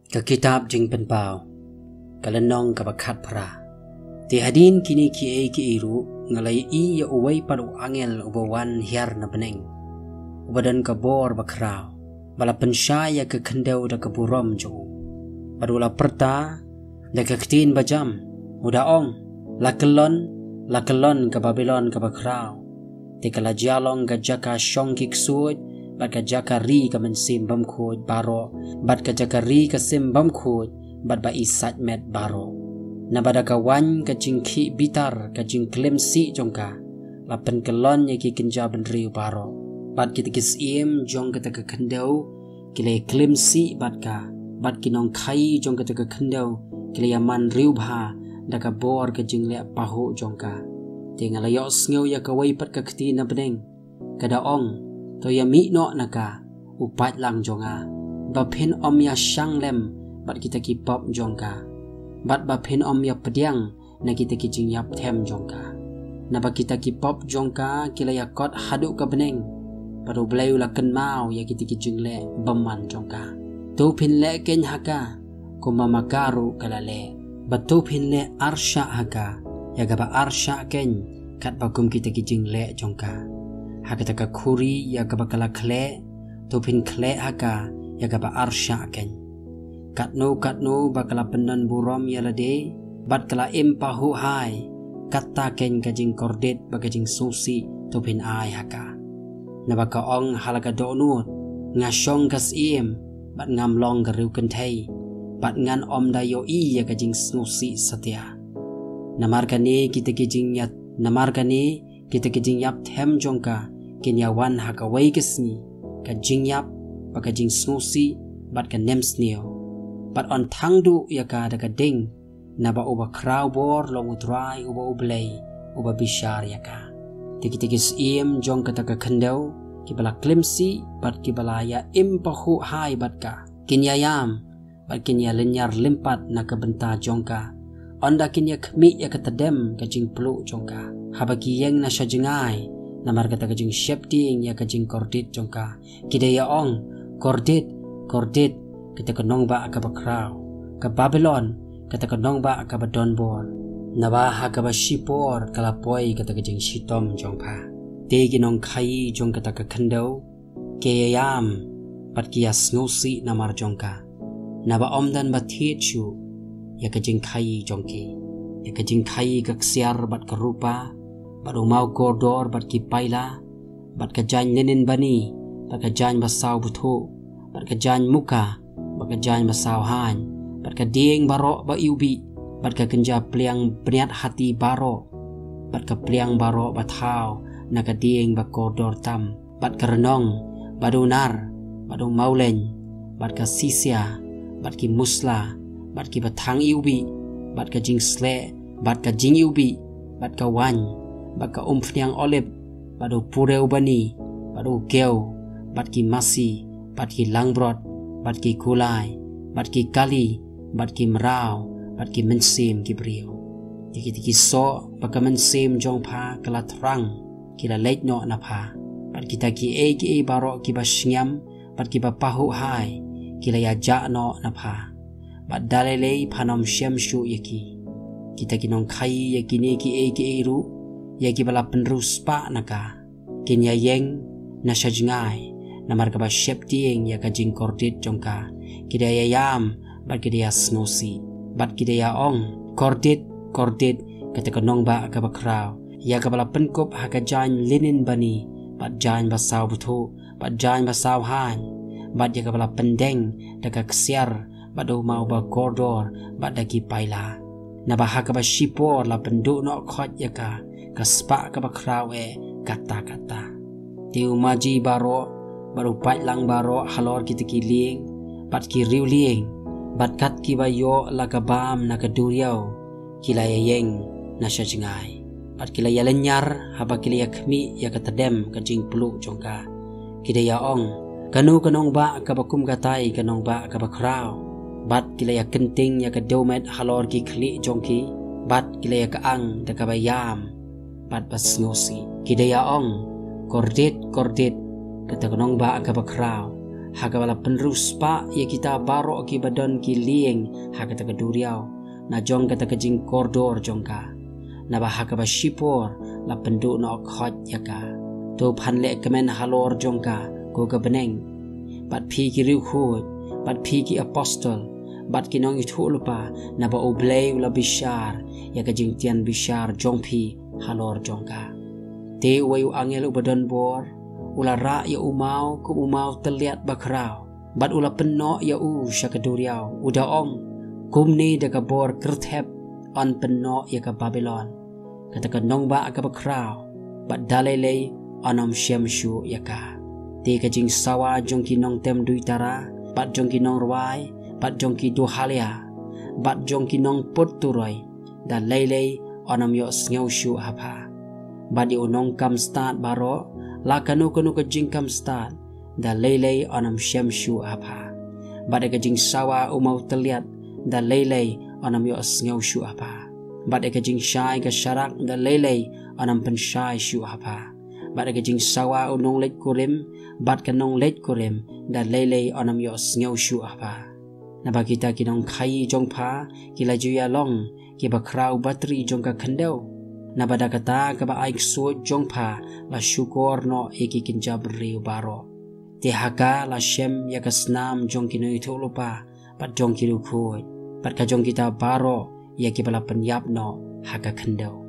Ka kitab jing penpau kalenong ka bakat pra ti hadin kini ki iru ngalai i ya uwai padu angel ubawan hiar na beneng ubadan ka bor bakrau bala pensyaya ke kendau da ke burom jo padula perta da ke ketin bajam udaong lakelon ke Babylon ke bakrau ti kala jalong ga jaka syong kiksuj bat ka jakari ka mensim bam khoj baro bat ka jakari ka sim bam khoj bat ba isat met baro na bada ka wan ka jingki bitar ka jing klemsi jongka lapen kelon ye ki kenja benri baro bat kita kis im jong ka ka kendau kile klemsi bat kinong khai jong ka ka kendau kile yaman riu bha da ka bor ka jing le pahu jongka tingala yo sngo ya ka wai pat ka kti na beneng kada ong to ya mi no naka upat lang jonga ba phen om ya shang lem bat kita ki pop jongka bat ba phen om ya pediang na kita ki jing yap them jongka na ba kita ki pop jongka kila ya kot hadu ka beneng padu bleu la ken mau ya kita ki jing le baman jongka to phin le ken haka ko mama karu kala le ba to phin le arsha haka ya ga ba arsha ken kat ba kum kita ki jing le jongka haka ka khuri ya ka bakala khle to phin khle haka ya ka ba arsha ken katno bakala penan burom ya lade bat kala impahu hai katta ken ka jing kordet bagajing susi to phin ai haka na baka ong halaga donut ngasong kas im bat ngam long ka riu ken thai bat ngan om da yo i ya ka jing susi satya namarkani kita ki jing yat namarkani kita ki jing yap them jongka kinyawan haka wai kesni ka jingyap baka jing snusi bat ka nemsnio bat on thangdu ya ka daga ding na ba uba kraw bor long utrai uba ublei uba bishar ya ka tikis im jong ka taka khendau ki bala klimsi bat ki bala ya impahu hai bat ka kinyayam bat kinya lenyar limpat na ka benta jongka onda kinya khmi ya ka tadem ka jing plu jongka habaki yeng na shajengai namar kata kajing shepting ya kajing kordit jongka kidaya ong kordit kita kenong ba ka bakrau ka Babylon kata kenong ba ka badonbor nabaha ka ba shipor kalapoi kata kajing shitom jongpa te ginong khai jong kata ka khandau keyam pat kia snusi namar jongka naba omdan ba thiechu ya kajing khai jongki ya kajing khai ka ksiar bat ka rupa baru mau koridor bat ki paila bat ka jan linin bani bat ka jan basau buthu bat ka jan muka bat ka jan basau han bat ka ding baro ba iubi bat ka kenja pliang beniat hati baro bat ka pliang baro bathau na ka ding ba koridor tam bat ka renong badu nar badu maulen bat ka sisia bat ki musla bat ki bathang iubi bat ka jing sle bat ka jing iubi bat ka wan baka umfniang olip badu pureu bani badu keu bat ki masi bat ki langbrot bat ki kulai bat ki kali bat ki merau bat ki mensim ki brio tiki so baka mensim jong pha kala thrang kila leit no na pha bat kita ki e baro ki basnyam bat ki pahu hai kila ya ja no na pha bat dalele phanom shem shu yaki kita kinong khai yakini ki e ru ya ki bala penrus pa naka kinya yeng na shajngai na marka ba shepting ya ka jing kordit jongka kidaya yam bat kidaya snosi bat kidaya ong kordit kata kanong ba ka bakrau ya ka bala penkup ha ka jan linin bani bat jan basau buthu bat jan basau han bat ya ka bala pendeng da ka ksiar bat do mau ba koridor bat da ki paila na ba ha ka ba shipor la pendu no khot ya ka kaspa ka bakrau kata tiu maji baro baru pat lang baro halor kita ki ling bat ki riu ling bat kat ki bayo la ka bam na ka duriau kila yeng na shajngai bat kila ya lenyar haba kila ya khmi ya ka tadem ka jing plu jongka kidaya ong kanu kanong ba ka bakum gatai kanong ba ka bakrau bat kila ya kenting ya ka domet halor ki khli jongki bat kila ya ka ang da ka bayam bat basngosi kidaya ong kordit kata kanong ba ka bakrau haka bala penrus pa ya kita baro ki badon ki lieng haka ta keduriau na jong kata kejing koridor jongka na ba haka ba shipor la pendu na khot yaka to phanle kemen halor jongka ko ka beneng bat phi ki riu khut bat phi ki apostol bat ki nong ithu lupa na ba oblei ula bishar ya kejing tian bishar jong phi halor jongka te wayu angel ubadon bor ula ra ya umau ku umau terlihat bakrau bat ula penno ya syakaduriau uda ong kumni de ka bor kerthep on penno ya ka Babylon kata ka nong ba ka bakrau bat dalele onom syamshu ya ka te ka jing sawa jongki nong tem duitara bat jongki nong ruai bat jongki duhalia bat jongki nong putturoi da lele onom yo sngew shu hapa bat yo nong kam start baro la kanu ka jing kam start da lele onam syamshu apa bad ka jing sawa umau terlihat da lele onam yo sngew shu apa bad ka jing syai ka syarak da lele onam pen syai shu apa bad ka jing sawa unong let kurim bad ka nong let kurim da lele onam yo sngew shu apa na ba kita kinong khai jong pha kila juya long ki ba krau batri jong ka khandeu na bada kata ka ba aik so jong pha la syukur no eki kinjab riu baro te haka la shem ya kasnam jong kinu itu lupa pat jong kiru khoi pat ka jong kita baro ya ki bala penyap no haka khandau